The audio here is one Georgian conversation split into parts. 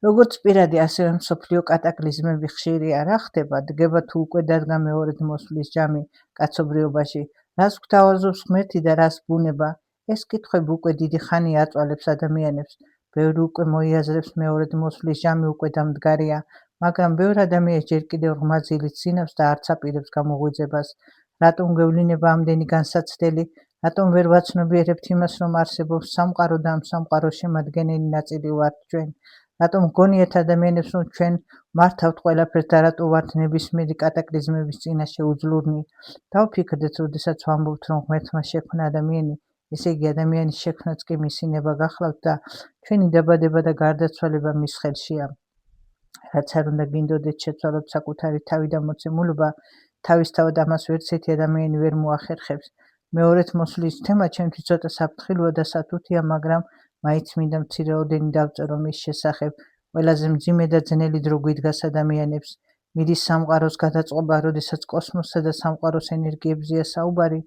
როგორც პირადი, ასევე მსოფლიო კატაკლიზმები ხშირი არ ხდება, დგება თუ უკვე დადგა მეორედ მოსვლის ჯამი კაცობრიობაში, რას გვთავაზობს ღმერთი და რას ბუნება? ეს კითხვები უკვე დიდი ხანია აწვალებს ადამიანებს. ბევრი უკვე მოიაზრებს მეორედ მოსვლის ჟამი უკვე დამდგარია, მაგრამ ბევრ ადამიანს ჯერ კიდევ ღრმა ძილით ზინავს და არც აპირებს გამოღვიძებას. რატომ გვევლინება ამდენი განსაცდელი? რატომ ვერ ვაცნობიერებთ იმას, რომ არსებობს სამყარო და ამ სამყაროს შემადგენელი ნაწილი ვართ ჩვენ? რატომ გგონიათ ადამიანებს, რომ ჩვენ მართავთ ყველაფერს და რატო ვართ ნებისმიერი კატაკლიზმების წინაშე უძლურნი? დავფიქრდეთ, როდესაც ვამბობთ, რომ ღმერთმა შექმნა ადამიანი, ესე იგი ადამიანის შექმნაც კი მისი ნება გახლავთ და ჩვენი დაბადება და გარდაცვალება მის ხელშია. რაც არ უნდა გინდოდეთ შეცვალოთ საკუთარი თავი და მოცემულობა, თავისთავად ამას ვერცერთი ადამიანი ვერ მოახერხებს. მეორედ მოსვლის თემა ჩემთვის ცოტა საფრთხილოა და სათუთია, მაგრამ მაინც მინდა მცირეოდენი დავწერო მის შესახებ. ყველაზე მძიმე და ძნელი დრო გვიდგას ადამიანებს. მიდის სამყაროს გადაწყობა, როდესაც კოსმოსსა და სამყაროს ენერგიებზეა საუბარი,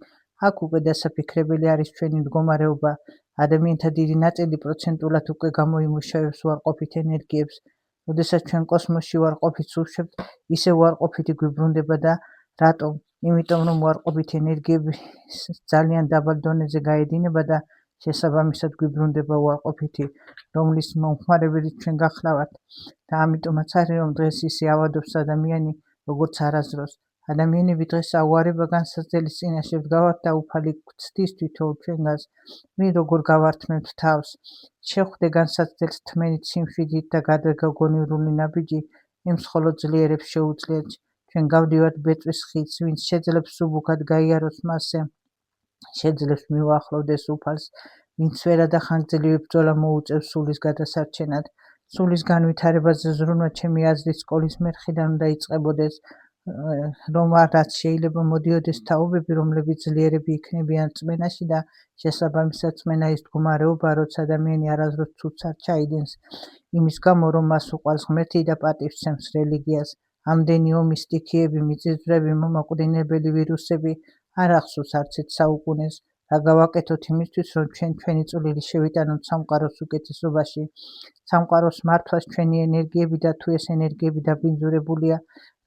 აქ უკვე დასაფიქრებელი არის ჩვენი მდგომარეობა. ადამიანთა დიდი ნაწილი პროცენტულად უკვე გამოიმუშავებს უარყოფით ენერგიებს. როდესაც ჩვენ კოსმოსში უარყოფითს უშვებთ, ისე უარყოფითი გვიბრუნდება და რატომ? იმიტომ რომ უარყოფით ენერგიები ძალიან დაბალ დონეზე გაედინება და შესაბამისად გვიბრუნდება უარყოფითი, რომლის მომხმარებელიც ჩვენ გახლავართ. და ამიტომაც არის, რომ დღეს ისე ავადობს ადამიანი, როგორც არასდროს. ადამიანები დღეს აუარება განსაცდელის წინაშე ვდგავართ და უფალი გვცდის თითოეულ ჩვენგანს. ვინ როგორ გავართმევთ თავს? შეხვდე განსაცდელს თმენით სიმშვიდით და გადაგონივრული ნაბიჯი, იმს მხოლოდ ძლიერებს შეუძლიათ. ჩვენ გავდივართ ბეწვის ხიდს, ვინც შეძლებს სუბუქად გაიაროს მასზე, შეძლებს მივუახლოვდეს უფალს, ვინც ვერად ახანგრძლივი ბრძოლა მოუწევს სულის გადასარჩენად. სულის განვითარებაზე ზრუნვა ჩემი აზრით სკოლის მერხიდან უნდა იწყებოდეს, რომ რაც შეიძლება მოდიოდეს თაობები, რომლებიც ძლიერები იქნებიან რწმენაში და შესაბამისად რწმენა ის მდგომარეობა, როცა ადამიანი არასდროს ცუდს არ ჩაიდენს, იმის გამო, რომ მას უყვარს ღმერთი და პატივს სცემს რელიგიას. ამდენი ომი, სტიქიები, მიწისძვრები, მომაკვდინებელი ვირუსები არ ახსოვს არც ერთ საუკუნეს. რა გავაკეთოთ იმისთვის, რომ ჩვენი წვლილი შევიტანოთ სამყაროს უკეთესობაში? სამყაროს მართვას ჩვენი ენერგიები და თუ ეს ენერგიები დაბინძურებულია,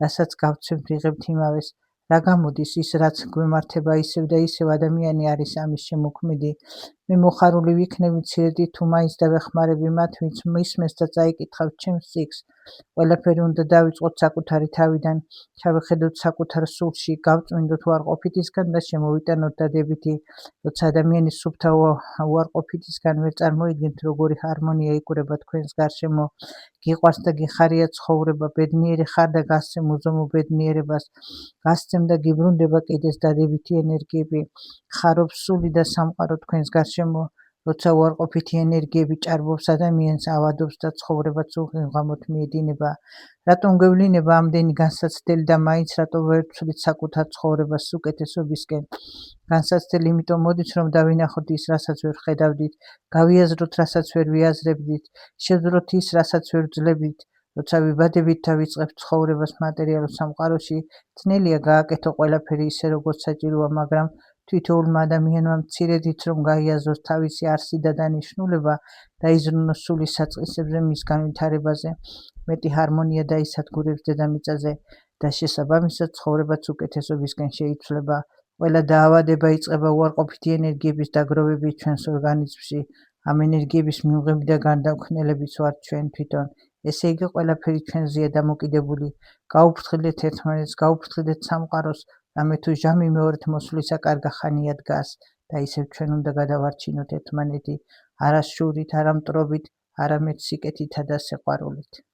რასაც გავცემთ, ვიღებთ იმავეს. რა გამოდის ის, რაც გვემართება ისევ და ისევ ადამიანი არის ამის შემოქმედი. მე მოხარული ვიქნები მცირედი თუ მაინც დავეხმარები მათ, ვინც მისმეს და წაიკითხავთ ჩემს წიგნს. ყველაფერი უნდა დავიწყოთ საკუთარი თავიდან, ჩავიხედოთ საკუთარ სულში, გავწმინდოთ უარყოფითისგან და შემოვიტანოთ დადებითი. როცა ადამიანის სუფთა უარყოფითისგან ვერ წარმოიდგენთ, როგორი ჰარმონია იკვრება თქვენს გარშემო, გიყვარს და გიხარია ცხოვრება, ბედნიერი ხარ და გასცემ უზომო ბედნიერებას, გასცემ და გიბრუნდება კიდეს დადებითი ენერგიები, ხარობს სული და სამყარო თქვენს გარშემო. როცა უარყოფითი ენერგიები ჭარბობს ადამიანს, ავადობს და ცხოვრებაც უღიმღამოთ მიედინება. რატომ გვევლინება ამდენი განსაცდელი და მაინც რატო ვერ ვცვლით საკუთარ ცხოვრებას უკეთესობისკენ? განსაცდელი იმიტომ მოდის, რომ დავინახოთ ის, რასაც ვერ ხედავდით, გავიაზროთ, რასაც ვერ ვიაზრებდით, შევძვროთ ის, რასაც ვერ ვძლებდით. როცა ვიბადებით და ვიწყებთ ცხოვრებას მატერიალურ სამყაროში, ძნელია გააკეთო ყველაფერი ისე, როგორც საჭიროა, მაგრამ თითოეულმა ადამიანმა მცირედით რომ გაიაზროს თავისი არსი და დანიშნულება, დაიზრუნოს სულის საწყისებზე მის განვითარებაზე, მეტი ჰარმონია დაისადგურებს დედამიწაზე და შესაბამისად ცხოვრებაც უკეთესობისკენ შეიცვლება. ყველა დაავადება იწყება უარყოფითი ენერგიების დაგროვებით ჩვენს ორგანიზმში. ამ ენერგიების მიმღები და გარდამქმნელებიც ვართ ჩვენ თვითონ. ესე იგი ყველაფერი ჩვენზეა დამოკიდებული. გაუფრთხილდეთ ერთმანეთს, გაუფრთხილდეთ სამყაროს, რამე თუ ჟამი მეორედ მოსვლისა კარგა ხანია დგას და ისევ ჩვენ უნდა გადავარჩინოთ ერთმანეთი, არა შურით, არა მტრობით, არამედ სიკეთითა და სიყვარულით.